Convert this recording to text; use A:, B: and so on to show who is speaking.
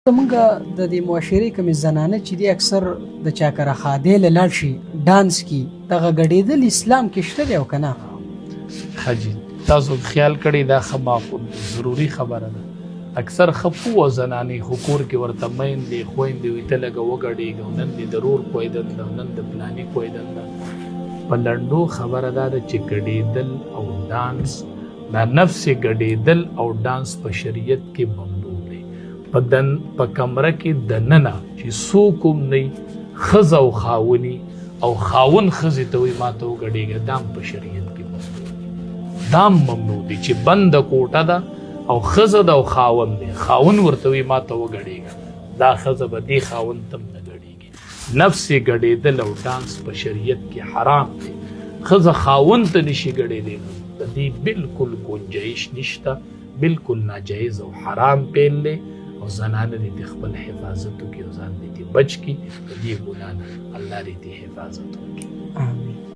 A: زمونږ د دې معاشرې کومې زنانه چې دي اکثر د چا کره خادې له لاړ شي ډانس کی دغه ګډېدل اسلام کې شته دی او که نه؟
B: حاجي تاسو خیال کړئ دا ښه معقول ضروري خبره ده. اکثر ښه پوه زنانې خو کور کې ورته میندې خویندې وي ته لږه وګډېږه او نن دې د رور کویدل ده او نن د پلاني کویدل ده. په لنډو خبره دا ده چې ګډېدل او ډانس دا نفس ګډېدل او ډانس په شریعت کې ممنوع دی. په کمره کې دننه چې څوک هم نه ښځه او خاوني او خاون ښځې ته وایي ما ته وګډېږه دا هم په شریعت کې ممنوع دی. دا هم ممنوع دی چې بنده کوټه ده او ښځه ده او خاون دی خاون ورته وایي ما ته وګډېږه دا ښځه به دې خاون ته هم نه ګډېږي. نفس ګډېدل او ډانس په شریعت کې حرام دی. ښځه خاون ته نشي ګډېدلی د دې بالکل گنجایش نشته، بالکل ناجایز او حرام پیل دی او زنانه دې د خپل حفاظت وکړي او ځان دې بچ کړي د دې ګناه نه الله دې حفاظت وکړي.
A: آمین.